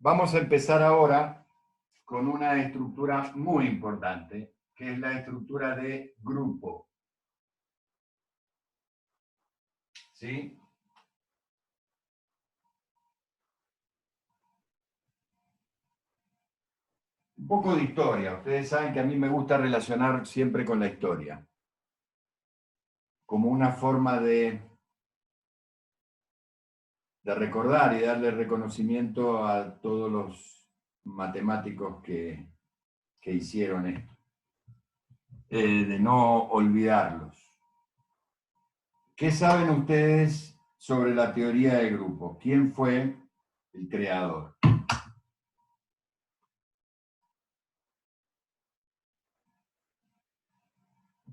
Vamos a empezar ahora con una estructura muy importante, que es la estructura de grupo. ¿Sí? Un poco de historia. Ustedes saben que a mí me gusta relacionar siempre con la historia, como una forma de recordar y darle reconocimiento a todos los matemáticos que hicieron esto, de no olvidarlos. ¿Qué saben ustedes sobre la teoría de grupos? ¿Quién fue el creador?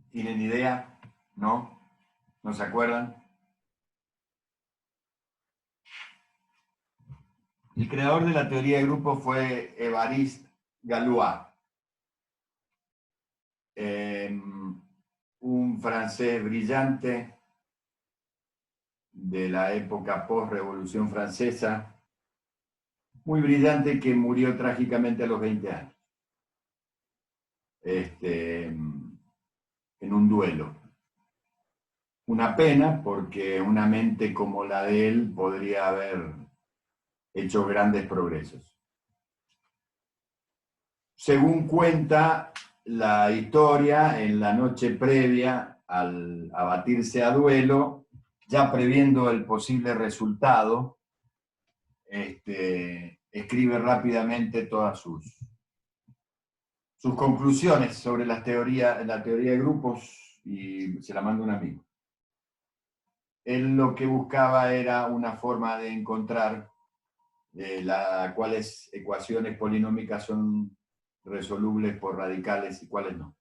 ¿Tienen idea? ¿No? ¿No se acuerdan? El creador de la teoría de grupos fue Évariste Galois, un francés brillante de la época post-revolución francesa, muy brillante, que murió trágicamente a los 20 años, en un duelo. Una pena, porque una mente como la de él podría haber hecho grandes progresos. Según cuenta la historia, en la noche previa al abatirse a duelo, ya previendo el posible resultado, escribe rápidamente todas sus conclusiones sobre la teoría de grupos y se la manda un amigo. Él lo que buscaba era una forma de encontrar cuáles ecuaciones polinómicas son resolubles por radicales y cuáles no.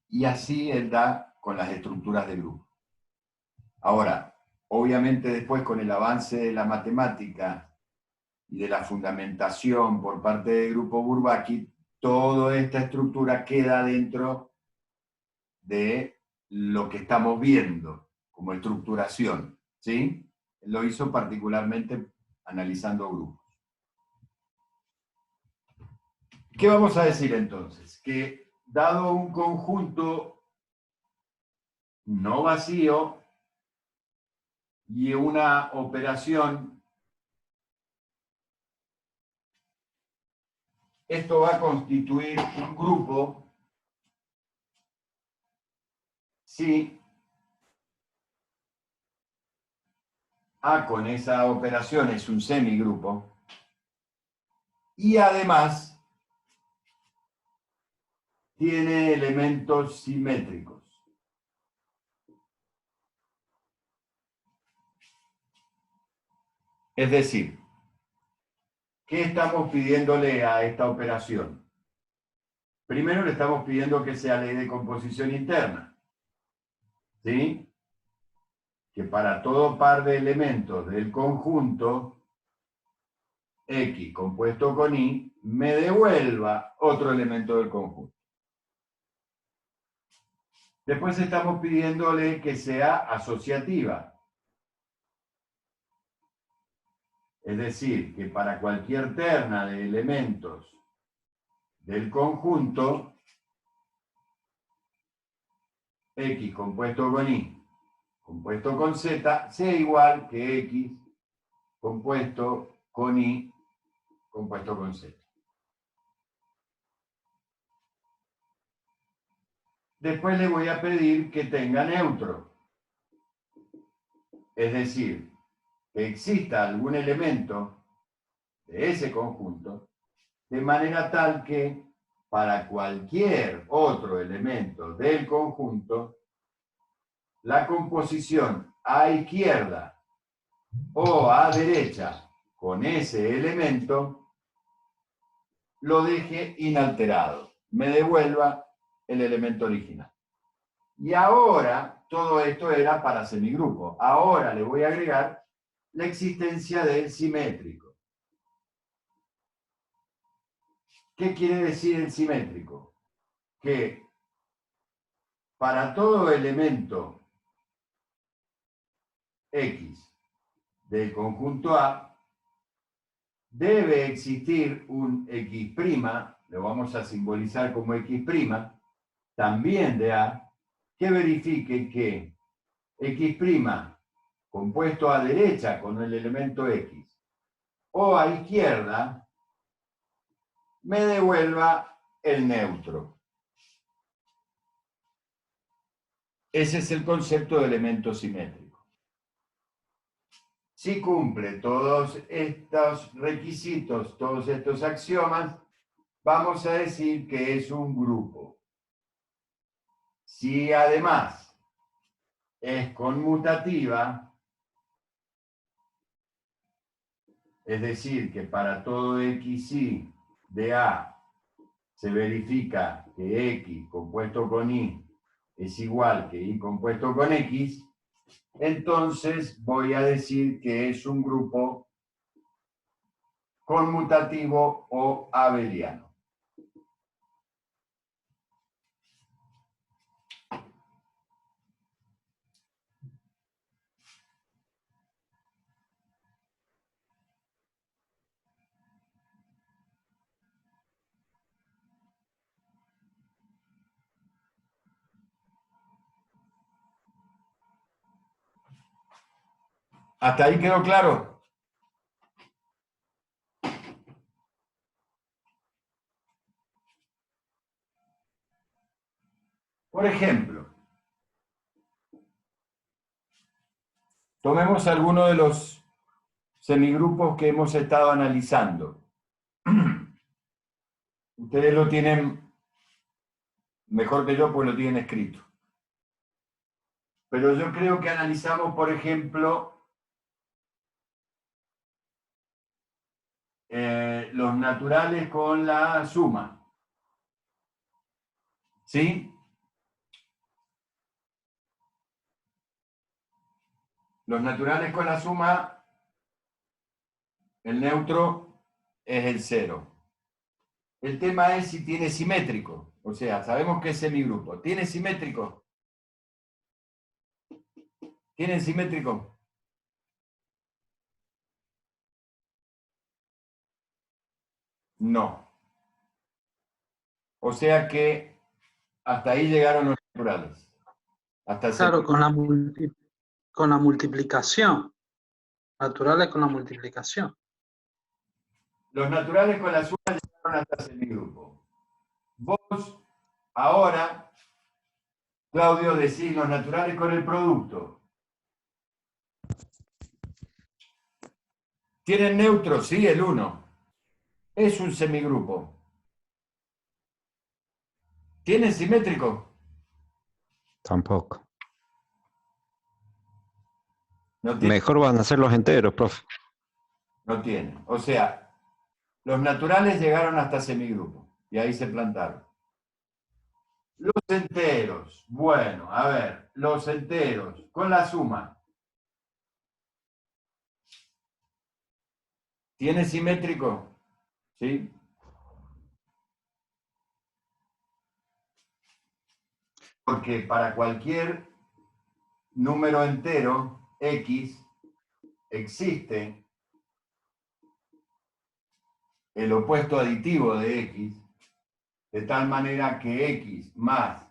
Y así él da con las estructuras de grupo. Ahora, obviamente después con el avance de la matemática y de la fundamentación por parte del grupo Bourbaki, toda esta estructura queda dentro de lo que estamos viendo como estructuración, ¿sí? Lo hizo particularmente analizando grupos. ¿Qué vamos a decir entonces? Que dado un conjunto no vacío y una operación, esto va a constituir un grupo si A con esa operación es un semigrupo y además tiene elementos simétricos. Es decir, ¿qué estamos pidiéndole a esta operación? Primero le estamos pidiendo que sea ley de composición interna, ¿sí? Que para todo par de elementos del conjunto X compuesto con Y me devuelva otro elemento del conjunto. Después estamos pidiéndole que sea asociativa. Es decir, que para cualquier terna de elementos del conjunto, X compuesto con Y compuesto con Z, sea igual que X compuesto con Y compuesto con Z. Después le voy a pedir que tenga neutro. Es decir, que exista algún elemento de ese conjunto, de manera tal que para cualquier otro elemento del conjunto, la composición a izquierda o a derecha con ese elemento lo deje inalterado, me devuelva el elemento original. Y ahora, todo esto era para semigrupo. Ahora le voy a agregar la existencia del simétrico. ¿Qué quiere decir el simétrico? Que para todo elemento X del conjunto A, debe existir un X', lo vamos a simbolizar como X', también de A, que verifique que X' compuesto a derecha con el elemento X o a izquierda me devuelva el neutro. Ese es el concepto de elemento simétrico. Si cumple todos estos requisitos, todos estos axiomas, vamos a decir que es un grupo. Si además es conmutativa, es decir, que para todo xy de A se verifica que X compuesto con Y es igual que Y compuesto con X, entonces voy a decir que es un grupo conmutativo o abeliano. ¿Hasta ahí quedó claro? Por ejemplo, tomemos alguno de los semigrupos que hemos estado analizando. Ustedes lo tienen mejor que yo, pues lo tienen escrito. Pero yo creo que analizamos, por ejemplo, los naturales con la suma. ¿Sí? Los naturales con la suma, el neutro es el 0. El tema es si tiene simétrico. O sea, sabemos que es semigrupo. ¿Tiene simétrico? ¿Tienen simétrico? No. O sea que hasta ahí llegaron los naturales. Hasta el Claro, con la multiplicación. Naturales con la multiplicación. Los naturales con la suma llegaron hasta el semigrupo. Vos, ahora, Claudio, decís los naturales con el producto. ¿Tienen neutro? Sí, el 1. Es un semigrupo. ¿Tienen simétrico? Tampoco. No tiene. Mejor van a ser los enteros, profe. No tienen. O sea, los naturales llegaron hasta semigrupo y ahí se plantaron. Los enteros. Bueno, a ver, los enteros con la suma. ¿Tiene simétrico? ¿Sí? Porque para cualquier número entero, X, existe el opuesto aditivo de X, de tal manera que X más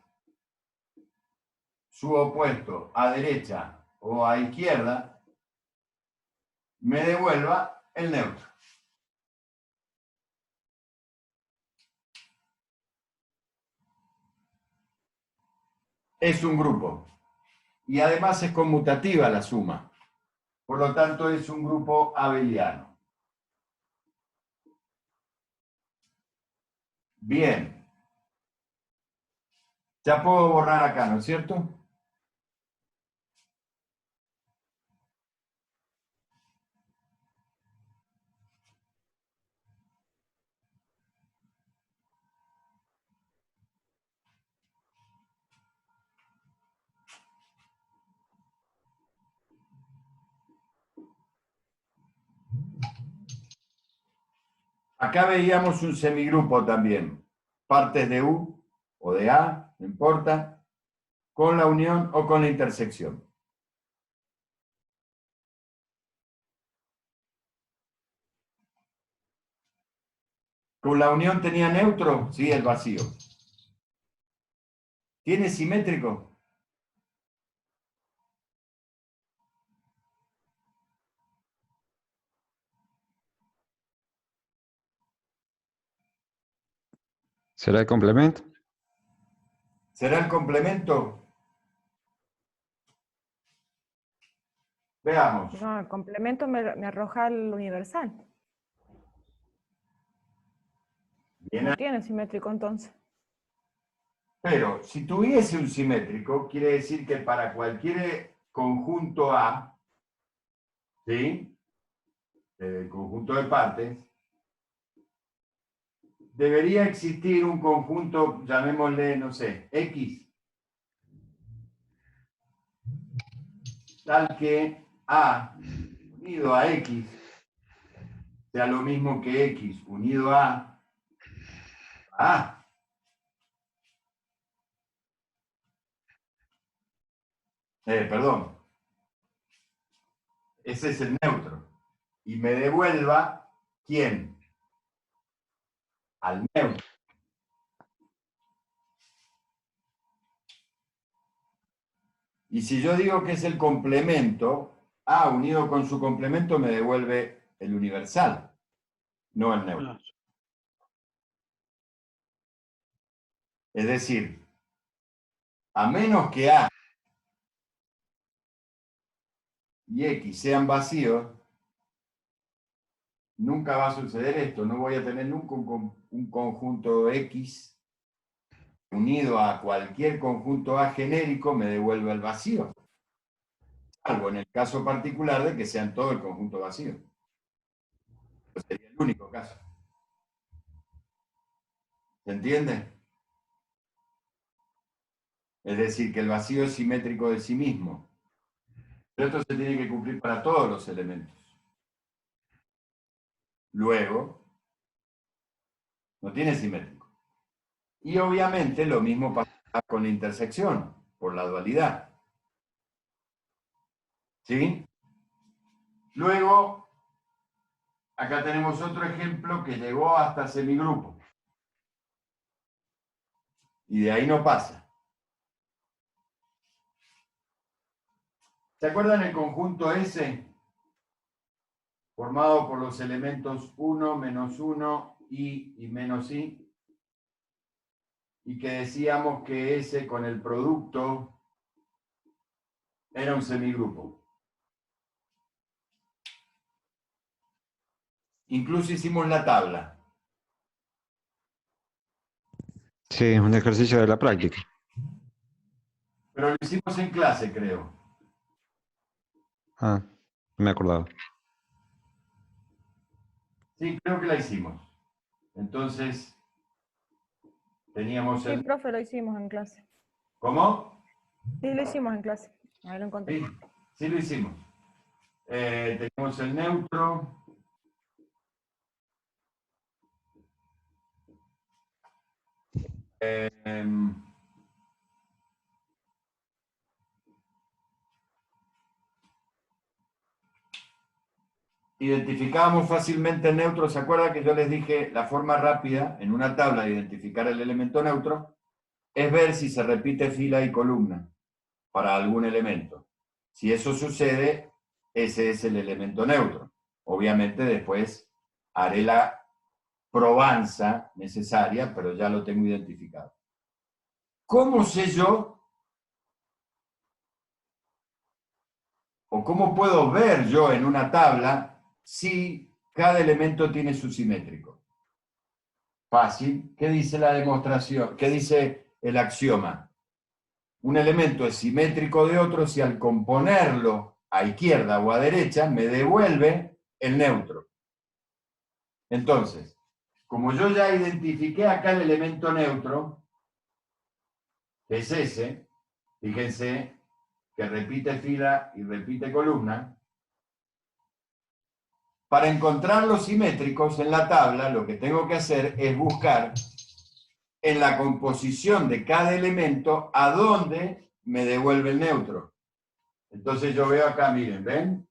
su opuesto a derecha o a izquierda me devuelva el neutro. Es un grupo. Y además es conmutativa la suma. Por lo tanto, es un grupo abeliano. Bien. Ya puedo borrar acá, ¿no es cierto? Acá veíamos un semigrupo también. Partes de U o de A, no importa, con la unión o con la intersección. Con la unión tenía neutro, sí, el vacío. ¿Tiene simétrico? ¿Será el complemento? ¿Será el complemento? Veamos. No, el complemento me arroja el universal. Bien, No tiene simétrico entonces. pero si tuviese un simétrico, quiere decir que para cualquier conjunto A, ¿sí? El conjunto de partes, debería existir un conjunto, llamémosle, no sé, X, tal que A unido a X sea lo mismo que X unido a A. Perdón. Ese es el neutro. Y me devuelva, ¿quién? Al neutro. Y si yo digo que es el complemento, A unido con su complemento me devuelve el universal, no el neutro. Es decir, a menos que A y X sean vacíos, nunca va a suceder esto. No voy a tener nunca un conjunto X unido a cualquier conjunto A genérico me devuelve el vacío. Salvo en el caso particular de que sean todo el conjunto vacío. Sería el único caso. ¿Se entiende? Es decir, que el vacío es simétrico de sí mismo. Pero esto se tiene que cumplir para todos los elementos. Luego, no tiene simétrico. Y obviamente lo mismo pasa con la intersección, por la dualidad. ¿Sí? Luego, acá tenemos otro ejemplo que llegó hasta semigrupo. Y de ahí no pasa. ¿Se acuerdan el conjunto S? Formado por los elementos 1, menos 1, I y menos I. Y que decíamos que S con el producto era un semigrupo. Incluso hicimos la tabla. Sí, un ejercicio de la práctica. Pero lo hicimos en clase, creo. Ah, no me acordaba. Sí, creo que la hicimos. Entonces, teníamos Sí, el... profe, lo hicimos en clase. ¿Cómo? Sí, lo hicimos en clase. Ahí lo encontré. Sí, sí lo hicimos. Tenemos el neutro. Identificábamos fácilmente el neutro. ¿Se acuerdan que yo les dije la forma rápida en una tabla de identificar el elemento neutro? Es ver si se repite fila y columna para algún elemento. Si eso sucede, ese es el elemento neutro. Obviamente después haré la probanza necesaria, pero ya lo tengo identificado. ¿Cómo sé yo o cómo puedo ver yo en una tabla si cada elemento tiene su simétrico? Fácil. ¿Qué dice la demostración? ¿Qué dice el axioma? Un elemento es simétrico de otro si al componerlo a izquierda o a derecha me devuelve el neutro. Entonces, como yo ya identifiqué acá el elemento neutro, que es ese, fíjense que repite fila y repite columna, para encontrar los simétricos en la tabla, lo que tengo que hacer es buscar en la composición de cada elemento a dónde me devuelve el neutro. Entonces yo veo acá, miren, ¿ven?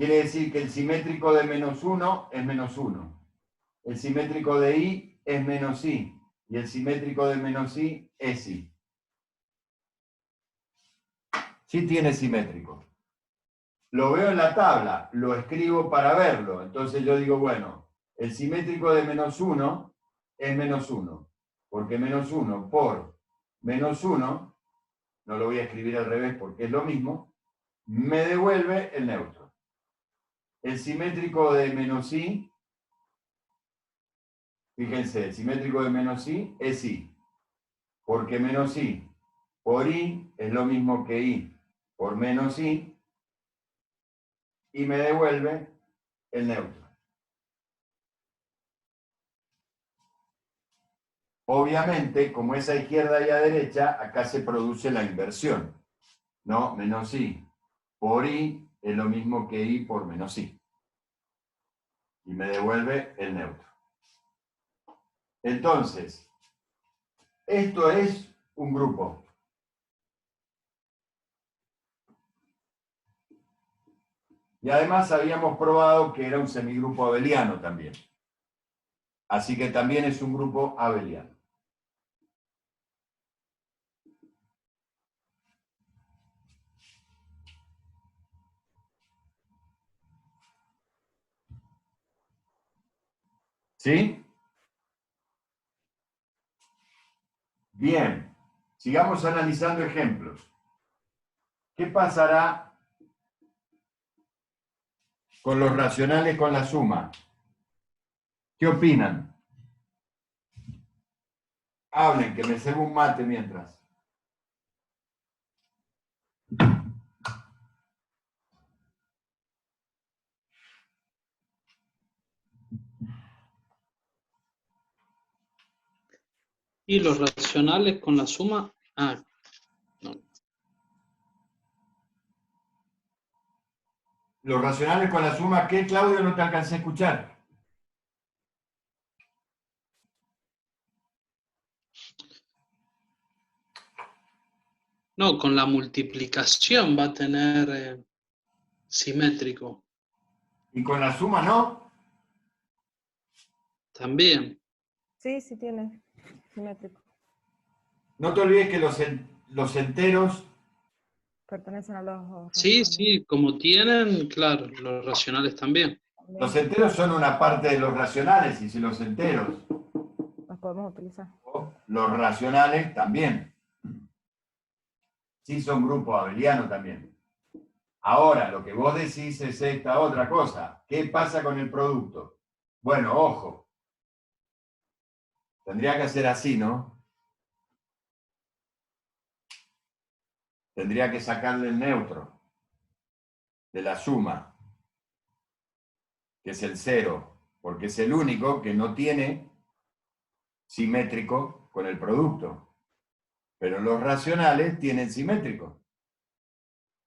Quiere decir que el simétrico de menos 1 es menos 1. El simétrico de I es menos I. Y el simétrico de menos I es I. Sí tiene simétrico. Lo veo en la tabla, lo escribo para verlo. Entonces yo digo, bueno, el simétrico de menos 1 es menos 1. Porque menos 1 por menos 1, no lo voy a escribir al revés porque es lo mismo, me devuelve el neutro. El simétrico de menos I, fíjense, el simétrico de menos I es I. Porque menos I por I es lo mismo que I por menos I, y me devuelve el neutro. Obviamente, como es a izquierda y a derecha, acá se produce la inversión, ¿no? Menos I por I es lo mismo que I por menos I. Y me devuelve el neutro. Entonces, esto es un grupo. Y además habíamos probado que era un semigrupo abeliano también. Así que también es un grupo abeliano. ¿Sí? Bien. Sigamos analizando ejemplos. ¿Qué pasará con los racionales con la suma? ¿Qué opinan? Hablen, que me sirva un mate mientras. Y los racionales con la suma. Ah, no. Los racionales con la suma, ¿qué, Claudio? No te alcancé a escuchar. No, con la multiplicación va a tener simétrico. ¿Y con la suma no? También. Sí, sí tiene simétrico. No te olvides que los enteros, Pertenecen a los Sí, racionales. sí, como tienen, claro, los racionales también. También los enteros son una parte de los racionales, y si los enteros, los podemos utilizar. los racionales también. Sí son grupo abeliano también. Ahora, lo que vos decís es esta otra cosa. ¿Qué pasa con el producto? Bueno, ojo. Tendría que ser así, ¿no? Tendría que sacarle el neutro de la suma, que es el 0, porque es el único que no tiene simétrico con el producto. Pero los racionales tienen simétrico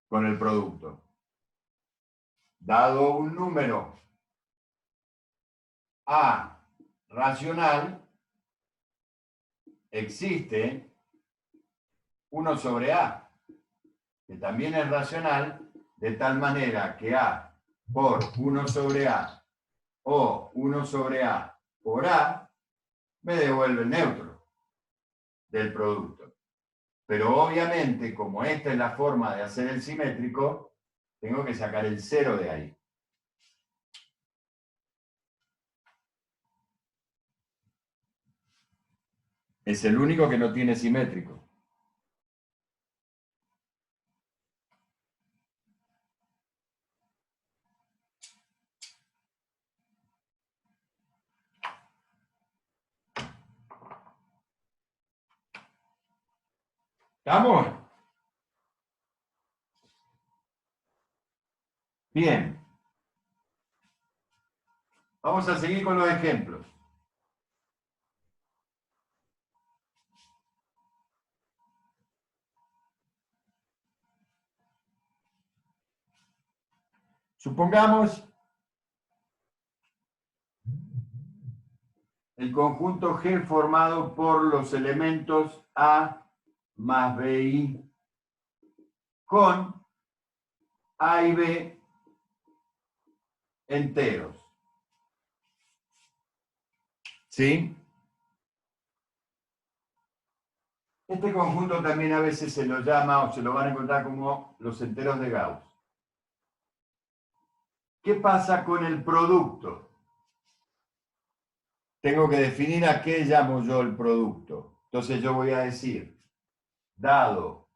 con el producto. Dado un número A racional, existe 1 sobre A, que también es racional, de tal manera que A por 1 sobre A o 1 sobre A por A me devuelve el neutro del producto. Pero obviamente, como esta es la forma de hacer el simétrico, tengo que sacar el 0 de ahí. Es el único que no tiene simétrico. ¿Estamos? Bien. Vamos a seguir con los ejemplos. Supongamos el conjunto G formado por los elementos A más BI con A y B enteros. ¿Sí? Este conjunto también a veces se lo llama o se lo van a encontrar como los enteros de Gauss. ¿Qué pasa con el producto? Tengo que definir a qué llamo yo el producto. Entonces yo voy a decir, dado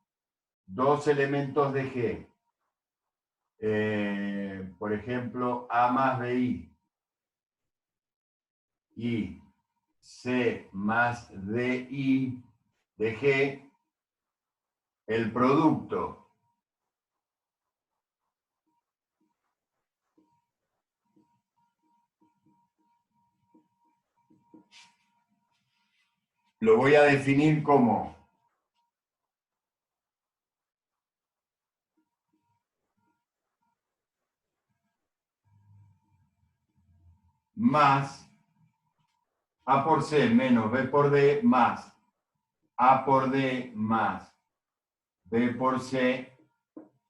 dos elementos de G, por ejemplo, A más BI y C más DI de G, el producto lo voy a definir como más A por C menos B por D más A por D más B por C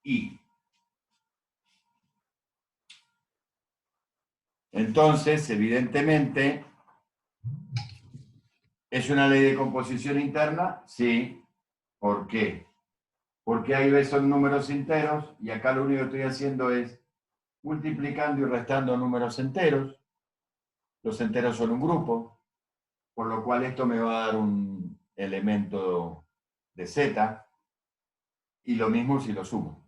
I. Entonces, evidentemente, ¿es una ley de composición interna? Sí. ¿Por qué? Porque ahí ves son números enteros y acá lo único que estoy haciendo es multiplicando y restando números enteros. Los enteros son un grupo, por lo cual esto me va a dar un elemento de Z y lo mismo si lo sumo.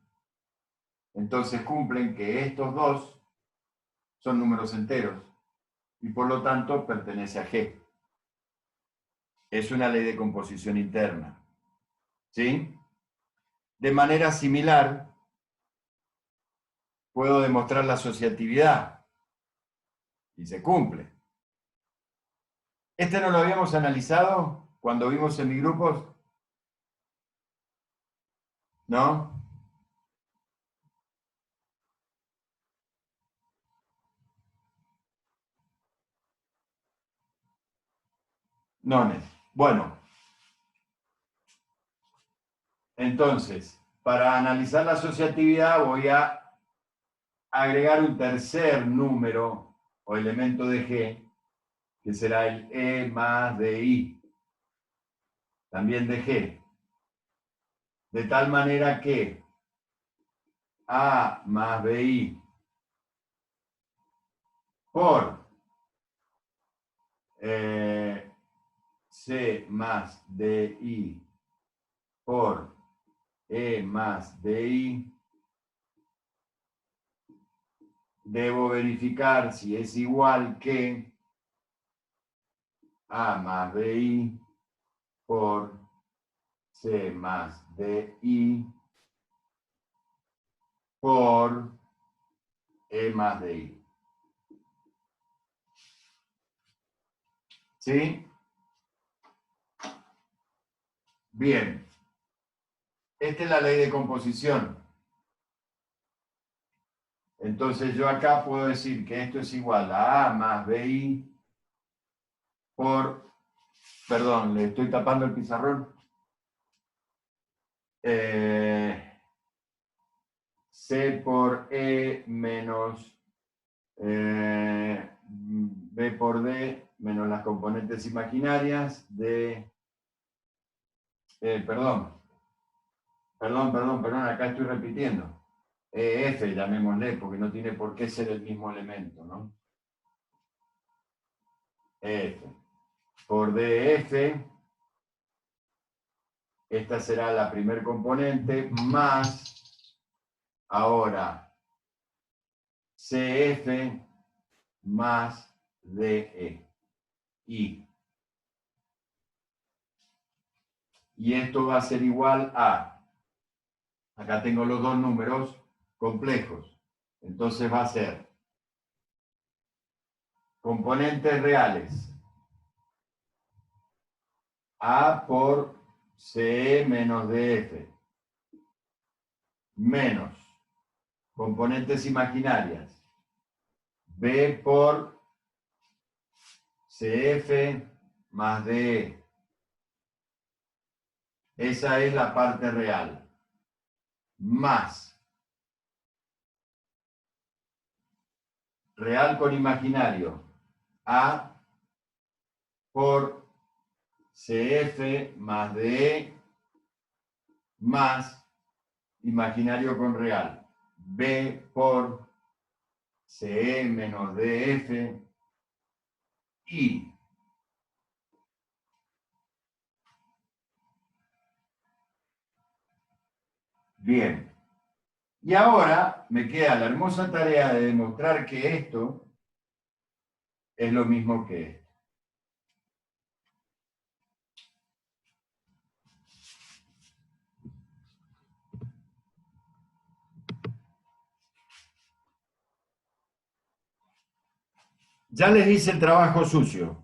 Entonces cumplen que estos dos son números enteros y por lo tanto pertenece a G. Es una ley de composición interna. ¿Sí? De manera similar, puedo demostrar la asociatividad y se cumple. Este no lo habíamos analizado cuando vimos semigrupos, ¿no? Nones. Bueno, entonces, para analizar la asociatividad voy a agregar un tercer número o elemento de G, que será el E más DI, también de G. De tal manera que A más BI por C más DI por E más DI, debo verificar si es igual que A más BI por C más DI por E más DI. ¿Sí? Bien. Esta es la ley de composición. Entonces yo acá puedo decir que esto es igual a A más BI por, perdón, le estoy tapando el pizarrón. C por E menos B por D menos las componentes imaginarias de... perdón, acá estoy repitiendo. F, llamémosle, porque no tiene por qué ser el mismo elemento, ¿no? F por DF, esta será la primer componente, más, ahora, CF más DE. Y esto va a ser igual a, acá tengo los dos números complejos, entonces va a ser componentes reales, A por CE menos DF, menos componentes imaginarias, B por CF más DE. Esa es la parte real. Más real con imaginario. A por CF más DE más imaginario con real. B por CE menos DF y bien. Y ahora me queda la hermosa tarea de demostrar que esto es lo mismo que esto. Ya les hice el trabajo sucio.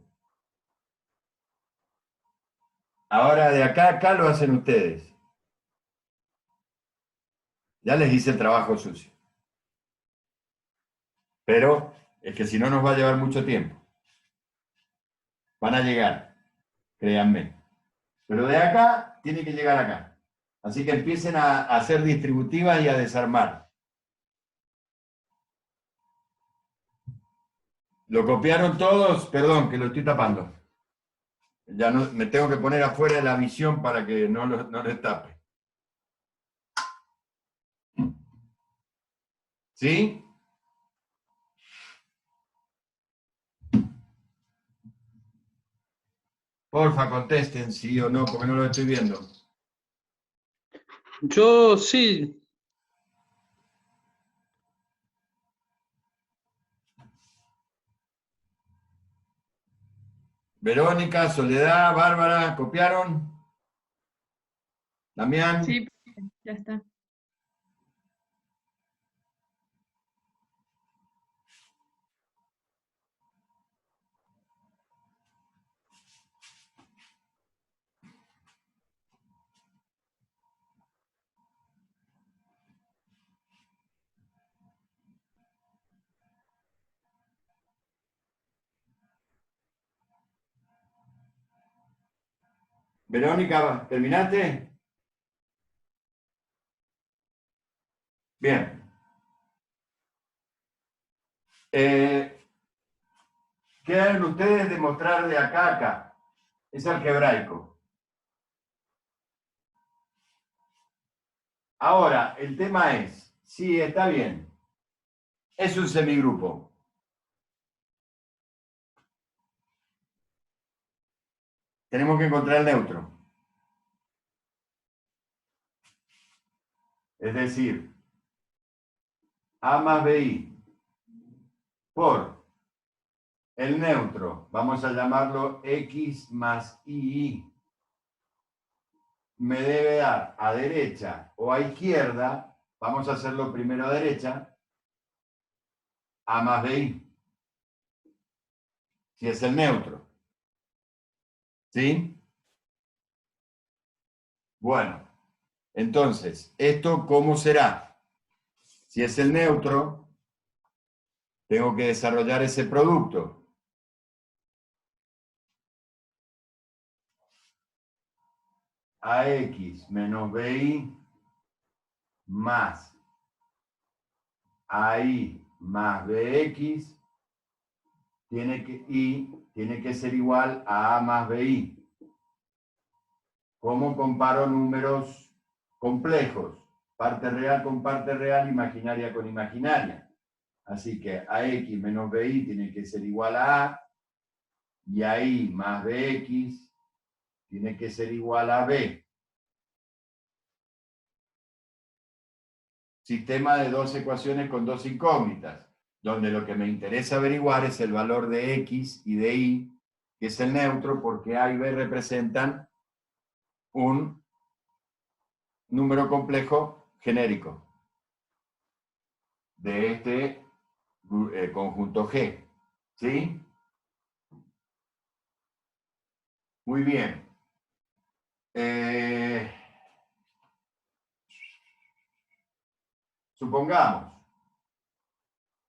Ahora de acá a acá lo hacen ustedes. Ya les hice el trabajo sucio. Pero es que si no nos va a llevar mucho tiempo. Van a llegar, créanme. Pero de acá tiene que llegar acá. Así que empiecen a hacer distributivas y a desarmar. ¿Lo copiaron todos? Perdón, que lo estoy tapando. Ya no, me tengo que poner afuera de la visión para que no les tape. ¿Sí? Porfa, contesten sí o no, porque no lo estoy viendo. Yo sí. Verónica, Soledad, Bárbara, ¿copiaron? Damián. Sí, ya está. Verónica, ¿terminaste? Bien. Quedan ustedes demostrar de acá a acá. Es algebraico. Ahora, el tema es, sí, está bien. Es un semigrupo. Tenemos que encontrar el neutro. Es decir, A más BI por el neutro, vamos a llamarlo X más II, me debe dar a derecha o a izquierda, vamos a hacerlo primero a derecha, A más BI, si es el neutro. ¿Sí? Bueno, entonces, ¿esto cómo será? Si es el neutro, tengo que desarrollar ese producto. AX menos BI más AI más BX tiene que ser igual a A más BI. ¿Cómo comparo números complejos? Parte real con parte real, imaginaria con imaginaria. Así que AX menos BI tiene que ser igual a A y AI más BX tiene que ser igual a B. Sistema de dos ecuaciones con dos incógnitas, donde lo que me interesa averiguar es el valor de X y de Y, que es el neutro, porque A y B representan un número complejo genérico de este conjunto G. ¿Sí? Muy bien. Supongamos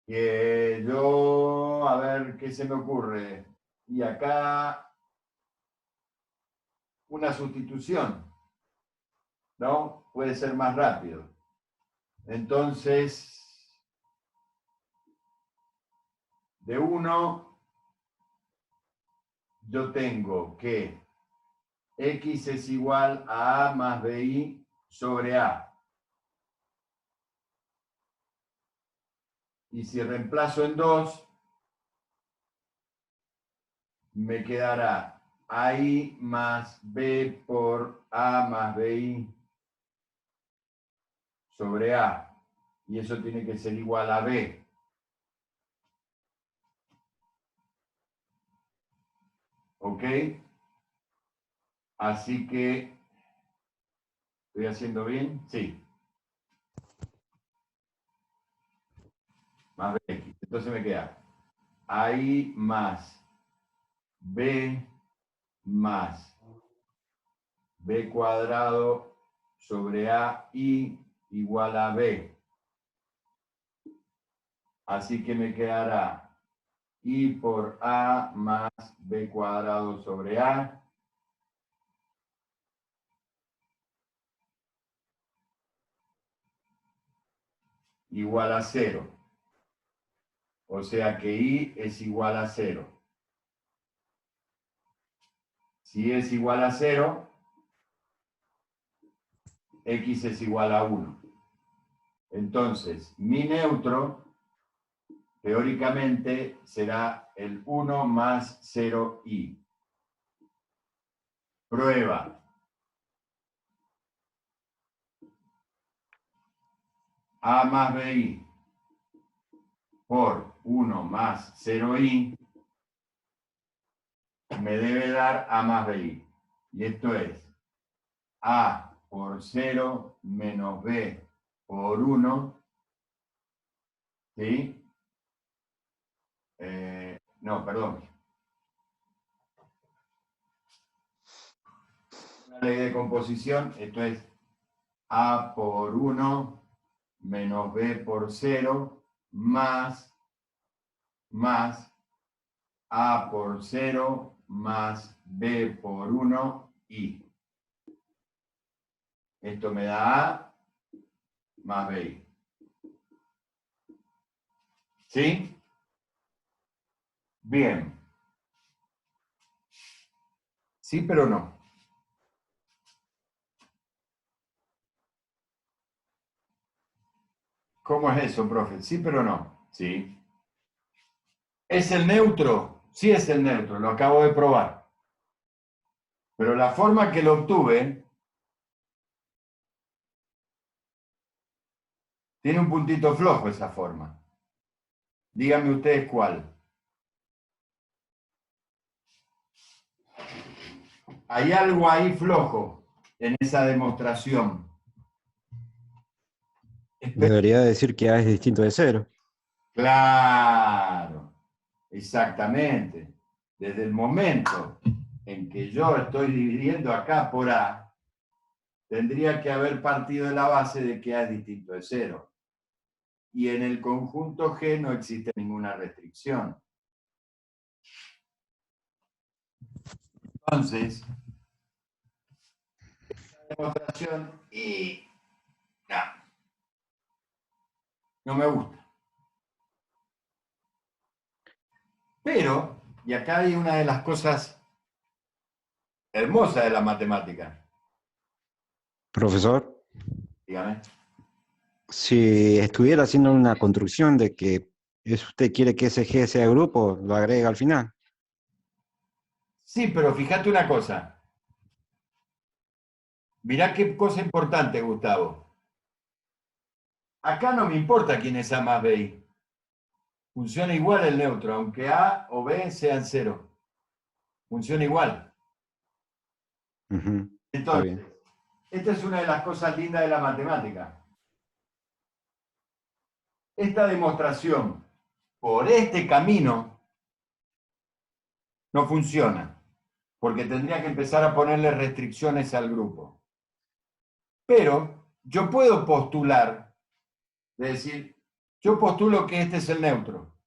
que yo, a ver qué se me ocurre, y acá una sustitución, ¿no? Puede ser más rápido. Entonces, de 1, yo tengo que X es igual a A más BI sobre A. Y si reemplazo en 2, me quedará AI más B por A más BI sobre A. Y eso tiene que ser igual a B. ¿Ok? Así que, ¿estoy haciendo bien? Sí. Más BX. Entonces me queda AI más B más B cuadrado sobre AI igual a B. Así que me quedará I por A más B cuadrado sobre A. Igual a 0. O sea que I es igual a 0. Si es igual a 0, X es igual a 1. Entonces, mi neutro, teóricamente, será el 1 más 0i. Prueba. A más BI por 1 más 0i me debe dar A más BI. Y esto es A por 0 menos B por 1. ¿Sí? No, perdón. Una ley de composición, esto es A por 1 menos B por 0 más A por 0 más B por 1 y esto me da A más BI. ¿Sí? Bien. Sí, pero no. ¿Cómo es eso, profe? Sí, pero no. Sí. ¿Es el neutro? Sí es el neutro, lo acabo de probar. Pero la forma que lo obtuve tiene un puntito flojo esa forma. Díganme ustedes cuál. Hay algo ahí flojo en esa demostración. Debería decir que A es distinto de 0. Claro, exactamente. Desde el momento en que yo estoy dividiendo acá por A, tendría que haber partido de la base de que A es distinto de 0. Y en el conjunto G no existe ninguna restricción. Entonces, esta demostración no me gusta. Pero, y acá hay una de las cosas hermosas de la matemática. Profesor, Dígame. si estuviera haciendo una construcción de que usted quiere que ese G sea grupo, lo agrega al final. Sí, pero fíjate una cosa. Mirá qué cosa importante, Gustavo. Acá no me importa quién es A más BI. Funciona igual el neutro, aunque A o B sean 0. Funciona igual. Ujú, está Entonces, bien. esta es una de las cosas lindas de la matemática. Esta demostración por este camino no funciona, porque tendría que empezar a ponerle restricciones al grupo. Pero yo puedo postular, es decir, yo postulo que este es el neutro.